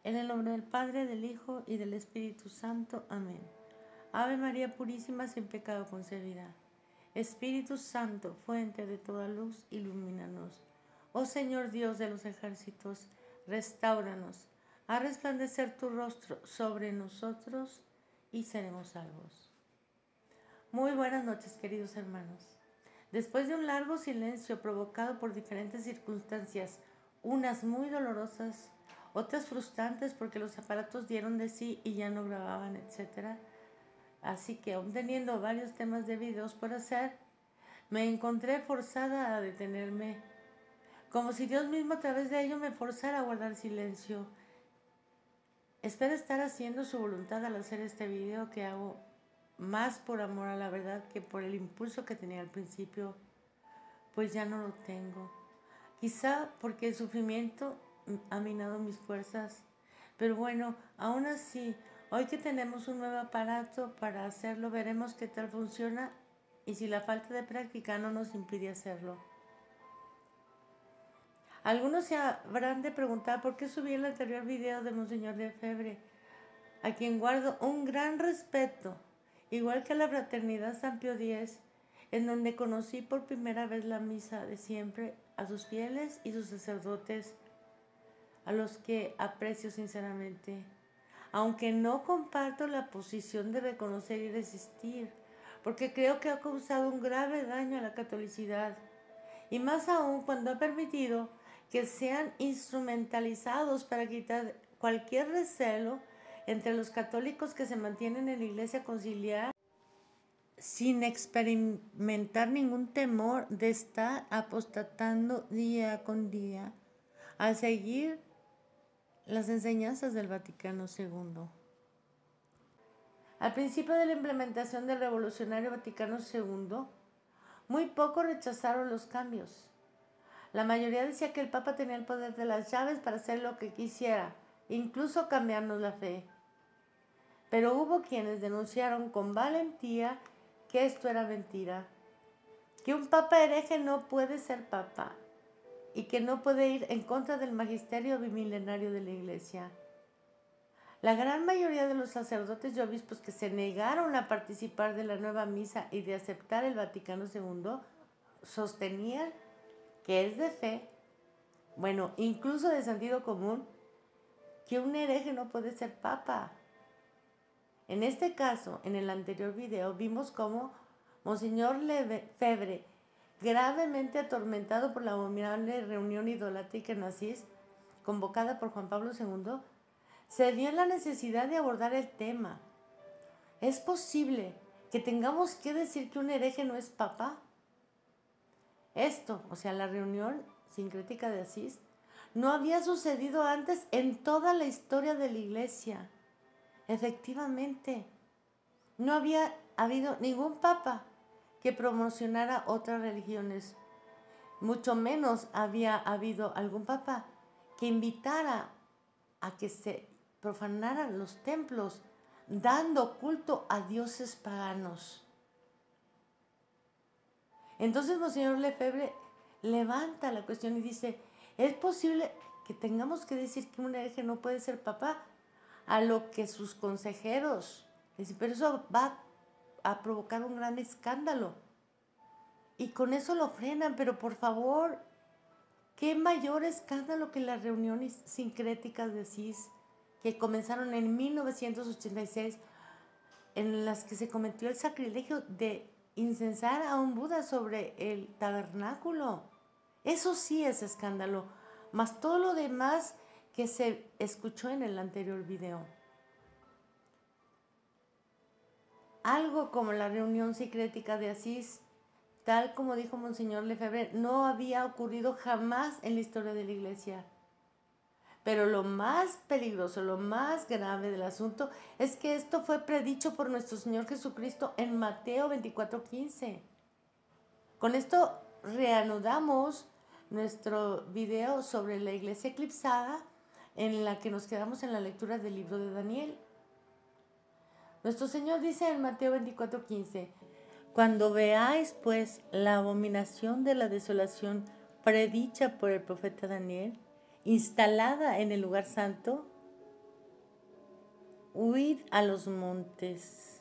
En el nombre del Padre, del Hijo y del Espíritu Santo. Amén. Ave María Purísima, sin pecado concebida. Espíritu Santo, fuente de toda luz, ilumínanos. Oh Señor Dios de los ejércitos, restáuranos. Haz resplandecer tu rostro sobre nosotros y seremos salvos. Muy buenas noches, queridos hermanos. Después de un largo silencio provocado por diferentes circunstancias, unas muy dolorosas, otras frustrantes porque los aparatos dieron de sí y ya no grababan, etc. Así que, aún teniendo varios temas de videos por hacer, me encontré forzada a detenerme, como si Dios mismo a través de ello me forzara a guardar silencio. Espero estar haciendo su voluntad al hacer este video que hago más por amor a la verdad que por el impulso que tenía al principio, pues ya no lo tengo. Quizá porque el sufrimiento ha minado mis fuerzas, pero bueno, aún así, hoy que tenemos un nuevo aparato para hacerlo, veremos qué tal funciona y si la falta de práctica no nos impide hacerlo. Algunos se habrán de preguntar por qué subí el anterior video de Monseñor Lefebvre, a quien guardo un gran respeto, igual que a la Fraternidad San Pío X, en donde conocí por primera vez la misa de siempre, a sus fieles y sus sacerdotes, a los que aprecio sinceramente, aunque no comparto la posición de reconocer y resistir, porque creo que ha causado un grave daño a la catolicidad, y más aún cuando ha permitido que sean instrumentalizados para quitar cualquier recelo entre los católicos que se mantienen en la Iglesia conciliar sin experimentar ningún temor de estar apostatando día con día al seguir las enseñanzas del Vaticano II. Al principio de la implementación del Revolucionario Vaticano II, muy pocos rechazaron los cambios. La mayoría decía que el Papa tenía el poder de las llaves para hacer lo que quisiera, incluso cambiarnos la fe. Pero hubo quienes denunciaron con valentía que esto era mentira, que un Papa hereje no puede ser Papa y que no puede ir en contra del magisterio bimilenario de la Iglesia. La gran mayoría de los sacerdotes y obispos que se negaron a participar de la nueva misa y de aceptar el Vaticano II sostenían que es de fe, bueno, incluso de sentido común, que un hereje no puede ser Papa. En este caso, en el anterior video, vimos cómo Monseñor Lefebvre, gravemente atormentado por la abominable reunión idolátrica en Asís, convocada por Juan Pablo II, se vio en la necesidad de abordar el tema. ¿Es posible que tengamos que decir que un hereje no es Papa? Esto, o sea, la reunión sincrética de Asís, no había sucedido antes en toda la historia de la Iglesia. Efectivamente, no había habido ningún papa que promocionara otras religiones. Mucho menos había habido algún papa que invitara a que se profanaran los templos, dando culto a dioses paganos. Entonces Monseñor Lefebvre levanta la cuestión y dice, ¿es posible que tengamos que decir que un hereje no puede ser papa? A lo que sus consejeros dicen, pero eso va a provocar un gran escándalo. Y con eso lo frenan, pero por favor, ¿qué mayor escándalo que las reuniones sincréticas de Asís que comenzaron en 1986, en las que se cometió el sacrilegio de incensar a un Buda sobre el tabernáculo? Eso sí es escándalo, más todo lo demás que se escuchó en el anterior video. Algo como la reunión sincrética de Asís, tal como dijo Monseñor Lefebvre, no había ocurrido jamás en la historia de la Iglesia. Pero lo más peligroso, lo más grave del asunto es que esto fue predicho por nuestro Señor Jesucristo en Mateo 24:15. Con esto reanudamos nuestro video sobre la iglesia eclipsada, en la que nos quedamos en la lectura del libro de Daniel. Nuestro Señor dice en Mateo 24:15, cuando veáis pues la abominación de la desolación predicha por el profeta Daniel, instalada en el lugar santo, huid a los montes.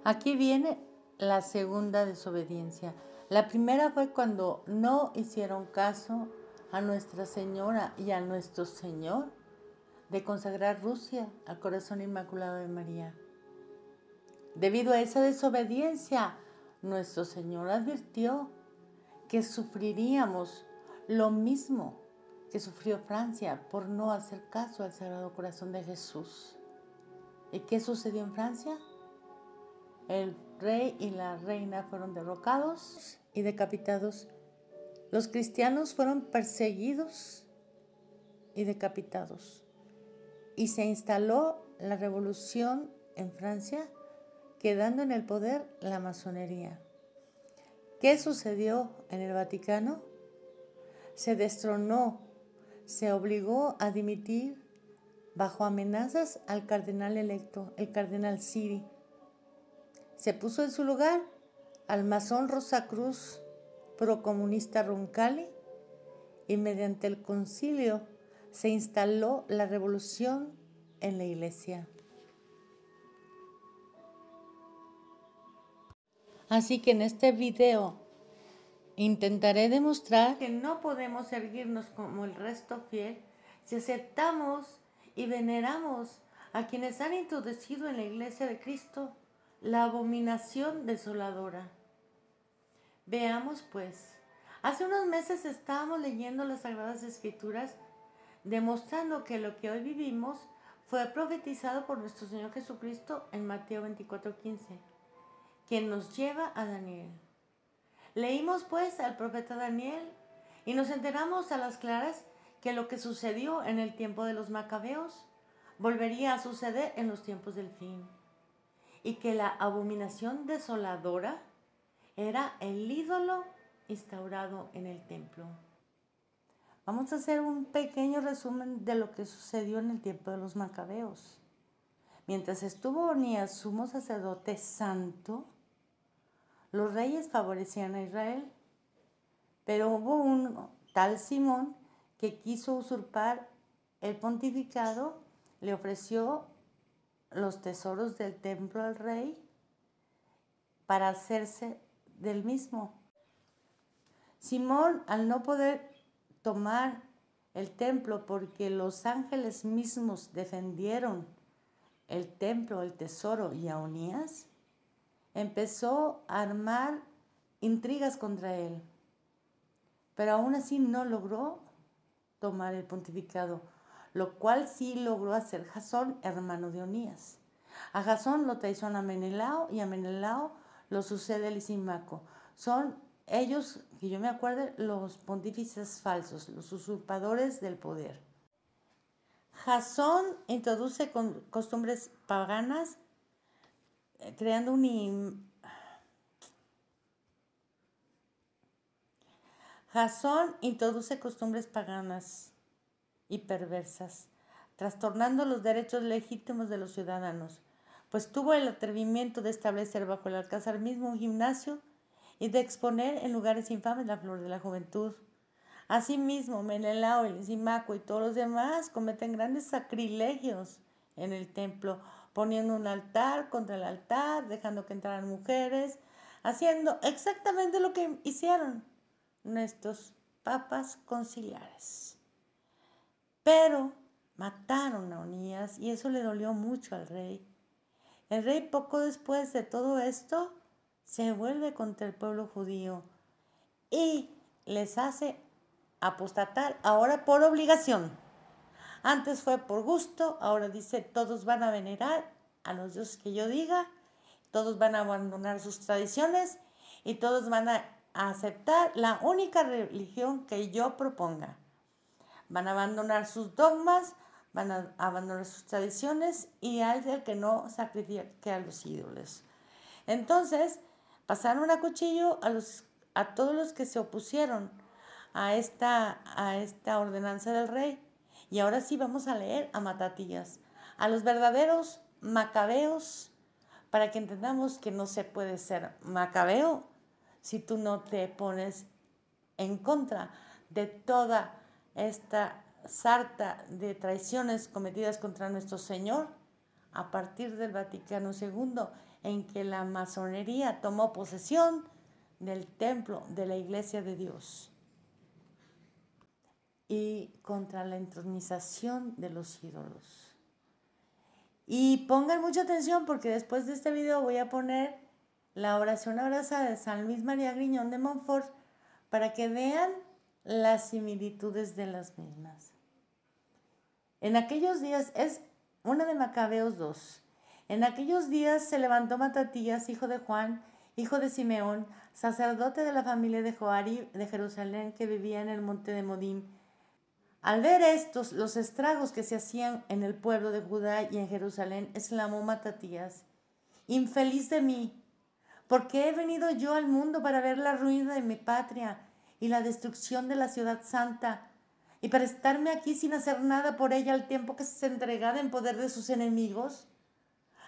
Aquí viene la segunda desobediencia. La primera fue cuando no hicieron caso a Nuestra Señora y a nuestro Señor de consagrar Rusia al corazón inmaculado de María. Debido a esa desobediencia, nuestro Señor advirtió que sufriríamos lo mismo que sufrió Francia por no hacer caso al Sagrado Corazón de Jesús. ¿Y qué sucedió en Francia? El rey y la reina fueron derrocados y decapitados. Los cristianos fueron perseguidos y decapitados. Y se instaló la revolución en Francia, quedando en el poder la masonería. ¿Qué sucedió en el Vaticano? Se destronó, se obligó a dimitir bajo amenazas al cardenal electo, el cardenal Siri. Se puso en su lugar al masón Rosacruz, procomunista Roncalli, y mediante el concilio se instaló la revolución en la iglesia. Así que en este video intentaré demostrar que no podemos erguirnos como el resto fiel si aceptamos y veneramos a quienes han introducido en la iglesia de Cristo la abominación desoladora. Veamos pues, hace unos meses estábamos leyendo las Sagradas Escrituras, demostrando que lo que hoy vivimos fue profetizado por nuestro Señor Jesucristo en Mateo 24:15, quien nos lleva a Daniel. Leímos pues al profeta Daniel y nos enteramos a las claras que lo que sucedió en el tiempo de los macabeos volvería a suceder en los tiempos del fin, y que la abominación desoladora era el ídolo instaurado en el templo. Vamos a hacer un pequeño resumen de lo que sucedió en el tiempo de los macabeos. Mientras estuvo Onías, sumo sacerdote santo, los reyes favorecían a Israel, pero hubo un tal Simón que quiso usurpar el pontificado, le ofreció los tesoros del templo al rey para hacerse del mismo. Simón, al no poder tomar el templo porque los ángeles mismos defendieron el templo, el tesoro y a Onías, empezó a armar intrigas contra él, pero aún así no logró tomar el pontificado, lo cual sí logró hacer Jasón, hermano de Onías. A Jasón lo traiciona Menelao y a Menelao lo sucede Lisímaco. Son ellos, que yo me acuerde, los pontífices falsos, los usurpadores del poder. Jasón introduce costumbres paganas, creando Jasón introduce costumbres paganas y perversas, trastornando los derechos legítimos de los ciudadanos, pues tuvo el atrevimiento de establecer bajo el alcázar mismo un gimnasio y de exponer en lugares infames la flor de la juventud. Asimismo, Menelao, Lisímaco y todos los demás cometen grandes sacrilegios en el templo, poniendo un altar contra el altar, dejando que entraran mujeres, haciendo exactamente lo que hicieron nuestros papas conciliares. Pero mataron a Onías y eso le dolió mucho al rey. El rey, poco después de todo esto, se vuelve contra el pueblo judío y les hace apostatar ahora por obligación. Antes fue por gusto, ahora dice todos van a venerar a los dioses que yo diga, todos van a abandonar sus tradiciones y todos van a aceptar la única religión que yo proponga. Van a abandonar sus dogmas, van a abandonar sus tradiciones y hay el que no sacrifique a los ídolos. Entonces pasaron a cuchillo a todos los que se opusieron a esta ordenanza del rey. Y ahora sí vamos a leer a matatillas, a los verdaderos macabeos, para que entendamos que no se puede ser macabeo si tú no te pones en contra de toda esta sarta de traiciones cometidas contra nuestro Señor a partir del Vaticano II, en que la masonería tomó posesión del templo de la Iglesia de Dios, y contra la entronización de los ídolos. Y pongan mucha atención, porque después de este video voy a poner la oración abrazada de San Luis María Griñón de Montfort para que vean las similitudes de las mismas. En aquellos días, es una de Macabeos 2. En aquellos días se levantó Matatías, hijo de Juan, hijo de Simeón, sacerdote de la familia de Joarib de Jerusalén, que vivía en el monte de Modim. Al ver estos, los estragos que se hacían en el pueblo de Judá y en Jerusalén, exclamó Matatías: infeliz de mí, porque he venido yo al mundo para ver la ruina de mi patria y la destrucción de la ciudad santa, y para estarme aquí sin hacer nada por ella al tiempo que se entregada en poder de sus enemigos.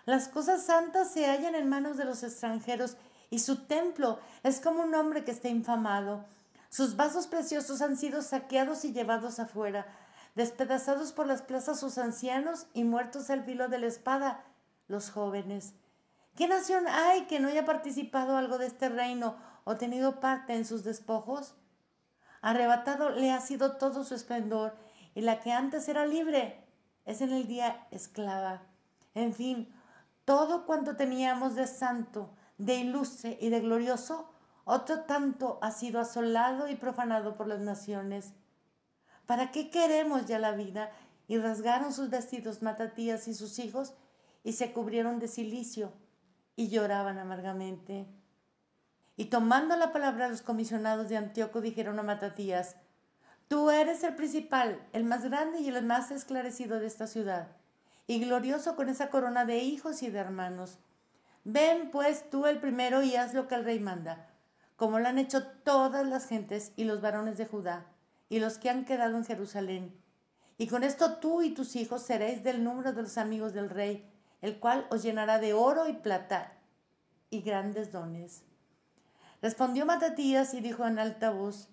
Las cosas santas se hallan en manos de los extranjeros, y su templo es como un hombre que está infamado. Sus vasos preciosos han sido saqueados y llevados afuera, despedazados por las plazas sus ancianos y muertos al filo de la espada los jóvenes. ¿Qué nación hay que no haya participado algo de este reino o tenido parte en sus despojos? Arrebatado le ha sido todo su esplendor, y la que antes era libre es en el día esclava. En fin, todo cuanto teníamos de santo, de ilustre y de glorioso, otro tanto ha sido asolado y profanado por las naciones. ¿Para qué queremos ya la vida? Y rasgaron sus vestidos Matatías y sus hijos, y se cubrieron de cilicio, y lloraban amargamente. Y tomando la palabra los comisionados de Antíoco dijeron a Matatías: tú eres el principal, el más grande y el más esclarecido de esta ciudad, y glorioso con esa corona de hijos y de hermanos. Ven pues tú el primero y haz lo que el rey manda, como lo han hecho todas las gentes y los varones de Judá, y los que han quedado en Jerusalén. Y con esto tú y tus hijos seréis del número de los amigos del rey, el cual os llenará de oro y plata y grandes dones. Respondió Matatías y dijo en alta voz: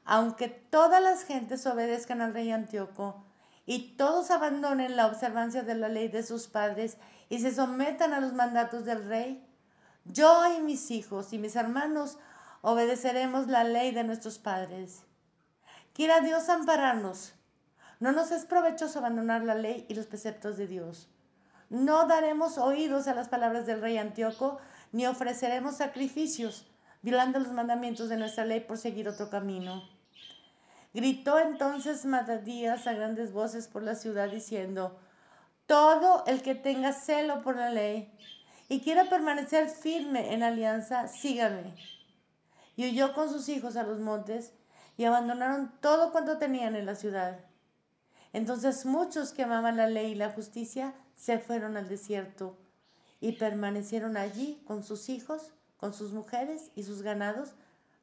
aunque todas las gentes obedezcan al rey Antíoco, y todos abandonen la observancia de la ley de sus padres y se sometan a los mandatos del rey, yo y mis hijos y mis hermanos obedeceremos la ley de nuestros padres. Quiera Dios ampararnos. No nos es provechoso abandonar la ley y los preceptos de Dios. No daremos oídos a las palabras del rey Antíoco, ni ofreceremos sacrificios, violando los mandamientos de nuestra ley por seguir otro camino. Gritó entonces Matatías a grandes voces por la ciudad diciendo: todo el que tenga celo por la ley y quiera permanecer firme en alianza, sígame. Y huyó con sus hijos a los montes y abandonaron todo cuanto tenían en la ciudad. Entonces muchos que amaban la ley y la justicia se fueron al desierto y permanecieron allí con sus hijos, con sus mujeres y sus ganados,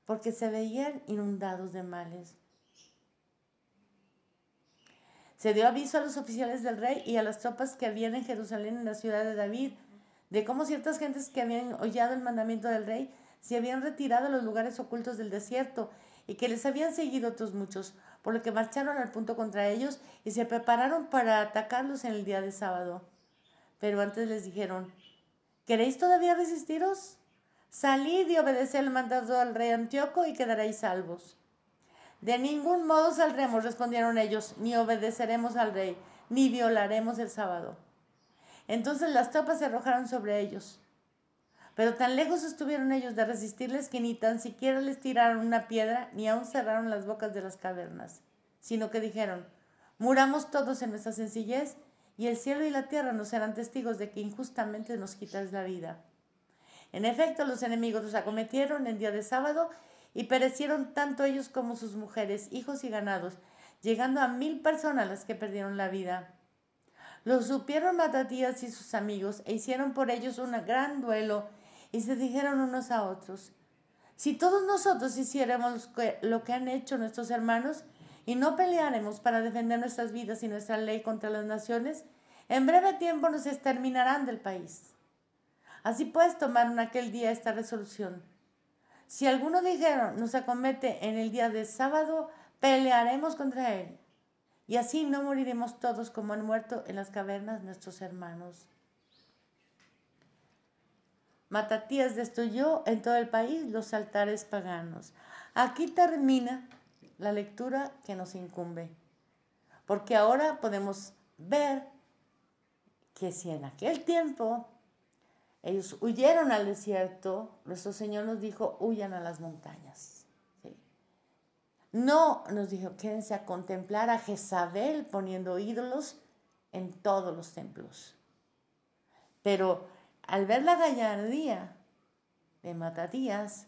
porque se veían inundados de males. Se dio aviso a los oficiales del rey y a las tropas que habían en Jerusalén, en la ciudad de David, de cómo ciertas gentes que habían hollado el mandamiento del rey se habían retirado a los lugares ocultos del desierto, y que les habían seguido otros muchos, por lo que marcharon al punto contra ellos y se prepararon para atacarlos en el día de sábado. Pero antes les dijeron: ¿queréis todavía resistiros? Salid y obedeced el mandato del rey Antíoco y quedaréis salvos. De ningún modo saldremos, respondieron ellos, ni obedeceremos al rey, ni violaremos el sábado. Entonces las tropas se arrojaron sobre ellos. Pero tan lejos estuvieron ellos de resistirles que ni tan siquiera les tiraron una piedra, ni aún cerraron las bocas de las cavernas, sino que dijeron: muramos todos en nuestra sencillez, y el cielo y la tierra nos serán testigos de que injustamente nos quitas la vida. En efecto, los enemigos los acometieron en día de sábado, y perecieron tanto ellos como sus mujeres, hijos y ganados, llegando a 1000 personas las que perdieron la vida. Lo supieron Matatías y sus amigos, e hicieron por ellos un gran duelo, y se dijeron unos a otros: si todos nosotros hiciéramos lo que han hecho nuestros hermanos, y no peleáremos para defender nuestras vidas y nuestra ley contra las naciones, en breve tiempo nos exterminarán del país. Así pues tomaron aquel día esta resolución: si alguno, dijeron, nos acomete en el día de sábado, pelearemos contra él. y así no moriremos todos como han muerto en las cavernas nuestros hermanos. Matatías destruyó en todo el país los altares paganos. Aquí termina la lectura que nos incumbe, porque ahora podemos ver que si en aquel tiempo ellos huyeron al desierto, nuestro Señor nos dijo, huyan a las montañas. ¿Sí? No nos dijo, quédense a contemplar a Jezabel poniendo ídolos en todos los templos. Pero al ver la gallardía de Matatías,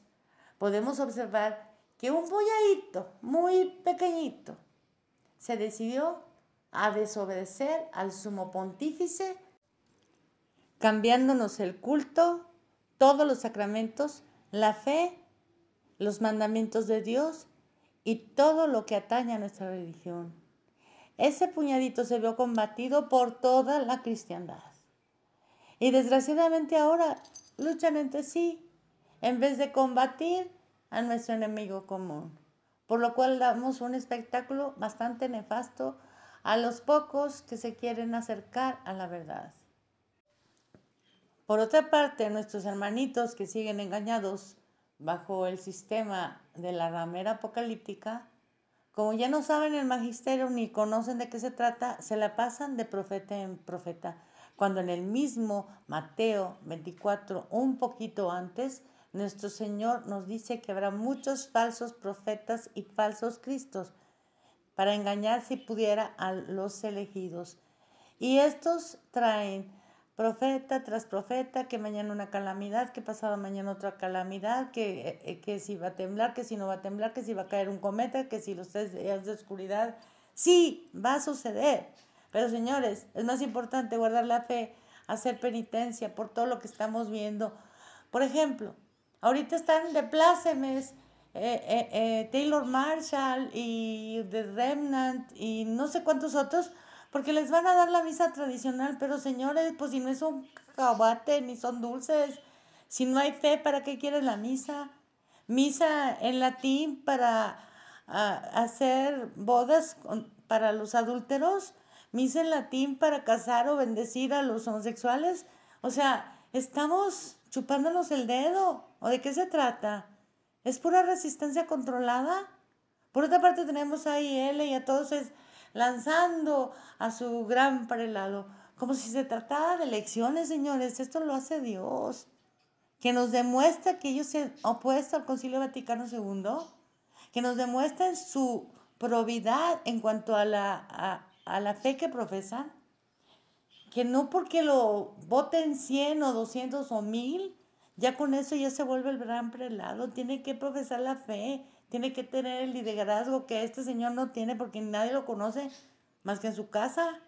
podemos observar que un polladito muy pequeñito se decidió a desobedecer al sumo pontífice, cambiándonos el culto, todos los sacramentos, la fe, los mandamientos de Dios y todo lo que atañe a nuestra religión. Ese puñadito se vio combatido por toda la cristiandad. Y desgraciadamente ahora luchan entre sí, en vez de combatir a nuestro enemigo común. Por lo cual damos un espectáculo bastante nefasto a los pocos que se quieren acercar a la verdad. Por otra parte, nuestros hermanitos que siguen engañados bajo el sistema de la ramera apocalíptica, como ya no saben el magisterio ni conocen de qué se trata, se la pasan de profeta en profeta, cuando en el mismo Mateo 24, un poquito antes, nuestro Señor nos dice que habrá muchos falsos profetas y falsos cristos para engañar, si pudiera, a los elegidos. Y estos traen profeta tras profeta, que mañana una calamidad, que pasado mañana otra calamidad, que si va a temblar, que si no va a temblar, que si va a caer un cometa, que si los 3 días de oscuridad. Sí, va a suceder. Pero señores, es más importante guardar la fe, hacer penitencia por todo lo que estamos viendo. Por ejemplo, ahorita están de plácemes Taylor Marshall y The Remnant y no sé cuántos otros, porque les van a dar la misa tradicional. Pero señores, pues si no es un cacahuate ni son dulces, si no hay fe, ¿para qué quieres la misa? Misa en latín para hacer bodas para los adúlteros, misa en latín para casar o bendecir a los homosexuales. O sea, estamos chupándonos el dedo. ¿O de qué se trata? ¿Es pura resistencia controlada? Por otra parte tenemos a IL y a todos lanzando a su gran prelado, como si se tratara de elecciones, señores. Esto lo hace Dios, que nos demuestra que ellos se opuestos al Concilio Vaticano II, que nos demuestran su probidad en cuanto a la fe que profesan, que no porque lo voten 100 o 200 o 1000, ya con eso ya se vuelve el gran prelado. Tiene que profesar la fe, tiene que tener el liderazgo que este señor no tiene porque nadie lo conoce más que en su casa.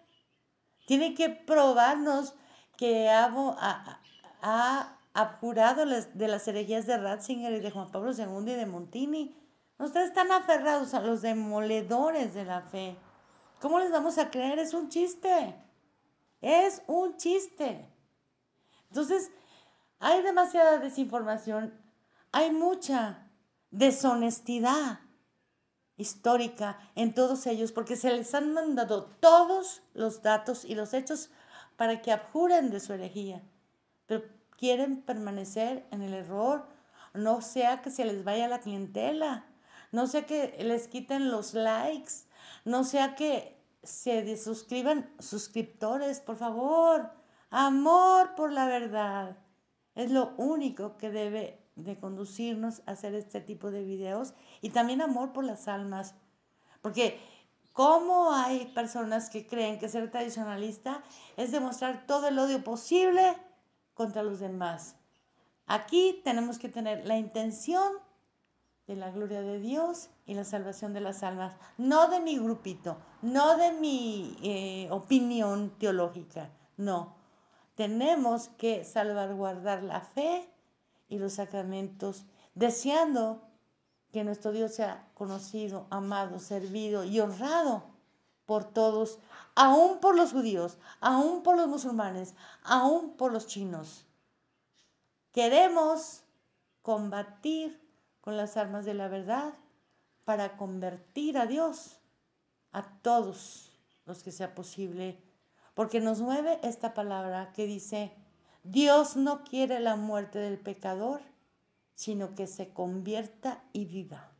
Tiene que probarnos que ha abjurado de las herejías de Ratzinger y de Juan Pablo II y de Montini. Ustedes están aferrados a los demoledores de la fe. ¿Cómo les vamos a creer? Es un chiste. Es un chiste. Entonces, hay demasiada desinformación, hay mucha deshonestidad histórica en todos ellos, porque se les han mandado todos los datos y los hechos para que abjuren de su herejía, pero quieren permanecer en el error, no sea que se les vaya la clientela, no sea que les quiten los likes, no sea que se desuscriban suscriptores, por favor. Amor por la verdad es lo único que debe de conducirnos a hacer este tipo de videos, y también amor por las almas, porque ¿cómo hay personas que creen que ser tradicionalista es demostrar todo el odio posible contra los demás? Aquí tenemos que tener la intención de la gloria de Dios y la salvación de las almas, no de mi grupito, no de mi opinión teológica, no. Tenemos que salvaguardar la fe y los sacramentos, deseando que nuestro Dios sea conocido, amado, servido y honrado por todos, aún por los judíos, aún por los musulmanes, aún por los chinos. Queremos combatir con las armas de la verdad para convertir a Dios a todos los que sea posible, porque nos mueve esta palabra que dice, Dios no quiere la muerte del pecador, sino que se convierta y viva.